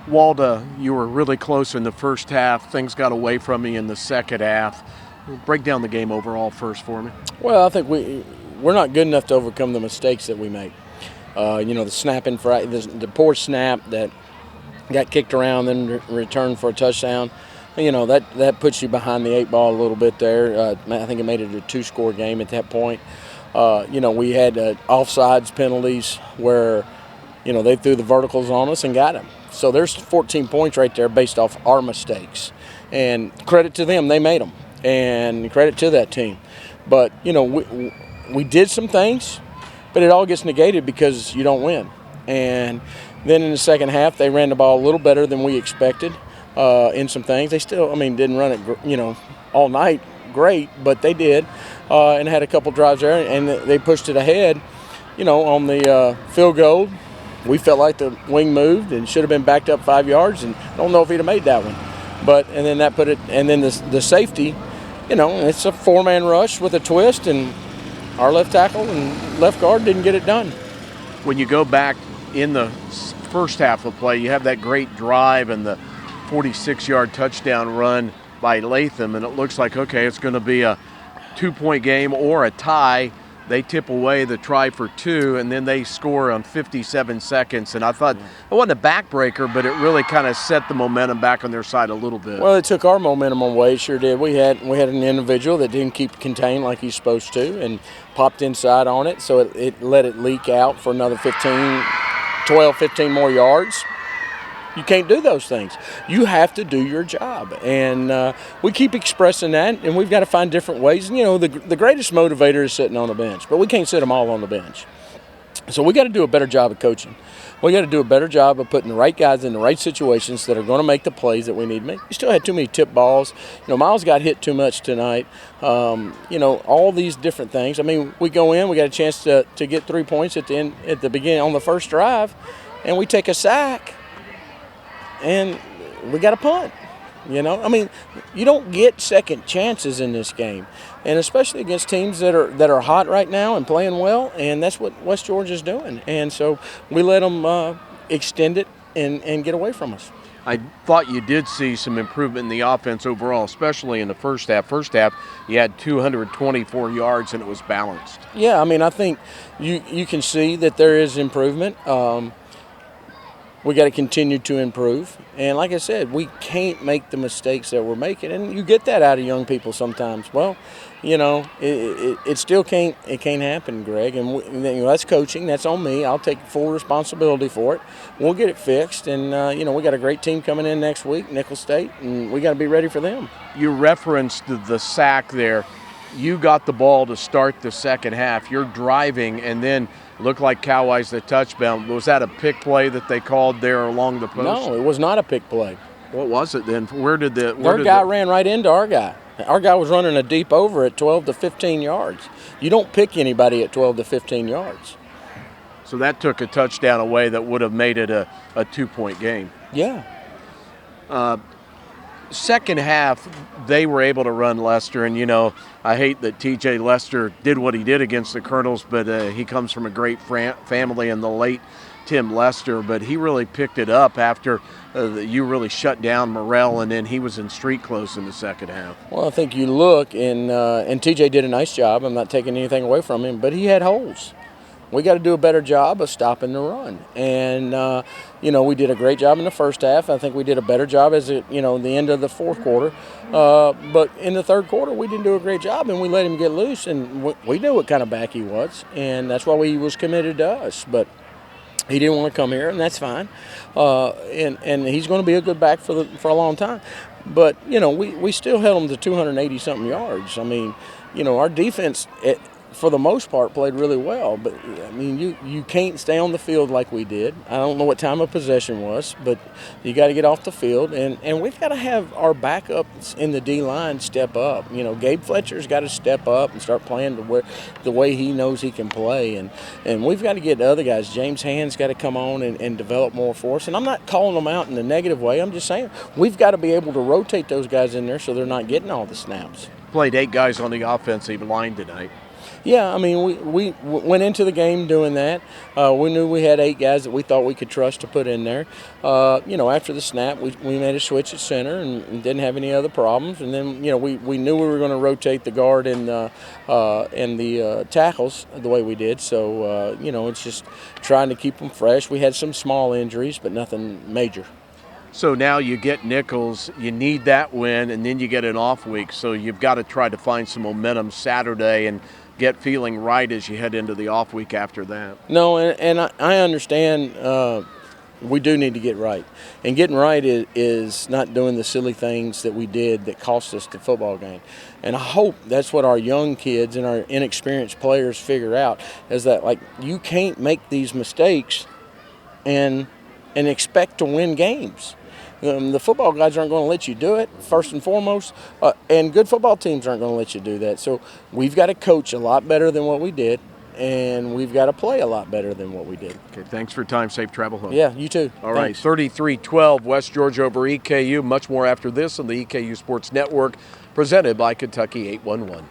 Walda, you were really close in the first half. Things got away from you in the second half. Break down the game overall first for me. Well, I think we're not good enough to overcome the mistakes that we make. The snapping, the poor snap that got kicked around, then returned for a touchdown. That puts you behind the 8 ball a little bit there. I think it made it a 2-score game at that point. We had offsides penalties where, they threw the verticals on us and got them. So there's 14 points right there based off our mistakes. And credit to them, they made them. And credit to that team. But, we did some things, but it all gets negated because you don't win. And then in the second half, they ran the ball a little better than we expected in some things. They still, didn't run it, all night great, but they did. And had a couple drives there, and they pushed it ahead, on the field goal. We felt like the wing moved and should have been backed up 5 yards, and I don't know if he'd have made that one. And then that put it, and then the safety, it's a 4-man rush with a twist, and our left tackle and left guard didn't get it done. When you go back in the first half of play, you have that great drive and the 46-yard touchdown run by Latham, and it looks like, okay, it's going to be a 2-point game or a tie. They tip away the try for 2, and then they score on 57 seconds. And I thought it wasn't a backbreaker, but it really kind of set the momentum back on their side a little bit. Well, it took our momentum away, it sure did. We had an individual that didn't keep contained like he's supposed to and popped inside on it, so it let it leak out for another 15 more yards. You can't do those things. You have to do your job. And we keep expressing that, and we've got to find different ways. And, the greatest motivator is sitting on the bench, but we can't sit them all on the bench. So we got to do a better job of coaching. We got to do a better job of putting the right guys in the right situations that are going to make the plays that we need to make. We still had too many tip balls. Miles got hit too much tonight. All these different things. We go in, we got a chance to get 3 points at the beginning on the first drive, and we take a sack. And we got a punt, You don't get second chances in this game, and especially against teams that are hot right now and playing well, and that's what West Georgia's doing. And so we let them extend it and get away from us. I thought you did see some improvement in the offense overall, especially in the first half. First half, you had 224 yards, and it was balanced. Yeah, I think you can see that there is improvement. We got to continue to improve. And like I said, we can't make the mistakes that we're making. And you get that out of young people sometimes. Well, it still can't happen, Greg. And that's coaching. That's on me. I'll take full responsibility for it. We'll get it fixed. And, we got a great team coming in next week, Nicholls State, and we got to be ready for them. You referenced the sack there. You got the ball to start the second half. You're driving, and then looked like Cowey's the touchdown. Was that a pick play that they called there along the post? No, it was not a pick play. What was it then? Their guy ran right into our guy. Our guy was running a deep over at 12 to 15 yards. You don't pick anybody at 12 to 15 yards. So that took a touchdown away that would have made it a 2-point game. Yeah. Second half, they were able to run Lester, and I hate that T.J. Lester did what he did against the Colonels, but he comes from a great family in the late Tim Lester, but he really picked it up after you really shut down Morrell, and then he was in street clothes in the second half. Well, I think you look, and T.J. did a nice job. I'm not taking anything away from him, but he had holes. We got to do a better job of stopping the run. And, we did a great job in the first half. I think we did a better job the end of the fourth quarter. But in the third quarter, we didn't do a great job, and we let him get loose. And we knew what kind of back he was, and that's why he was committed to us. But he didn't want to come here, and that's fine. And he's going to be a good back for a long time. But, we still held him to 280-something yards. Our defense for the most part, played really well. But, you can't stay on the field like we did. I don't know what time of possession was, but you got to get off the field. And we've got to have our backups in the D-line step up. Gabe Fletcher's got to step up and start playing the way he knows he can play. And we've got to get the other guys. James Hand's got to come on and develop more for us. And I'm not calling them out in a negative way. I'm just saying we've got to be able to rotate those guys in there so they're not getting all the snaps. Played 8 guys on the offensive line tonight. Yeah, I mean, we went into the game doing that. We knew we had 8 guys that we thought we could trust to put in there. After the snap, we made a switch at center and didn't have any other problems. And then, we knew we were going to rotate the guard and the tackles the way we did. So, it's just trying to keep them fresh. We had some small injuries, but nothing major. So now you get Nichols, you need that win, and then you get an off week. So you've got to try to find some momentum Saturday and get feeling right as you head into the off week after that. No, and I understand we do need to get right. And getting right is not doing the silly things that we did that cost us the football game. And I hope that's what our young kids and our inexperienced players figure out, is that, like, you can't make these mistakes and expect to win games. The football guys aren't going to let you do it, first and foremost, and good football teams aren't going to let you do that. So we've got to coach a lot better than what we did, and we've got to play a lot better than what we did. Okay, thanks for your time. Safe travel home. Yeah, you too. All right, 33-12, West Georgia over EKU. Much more after this on the EKU Sports Network, presented by Kentucky 811.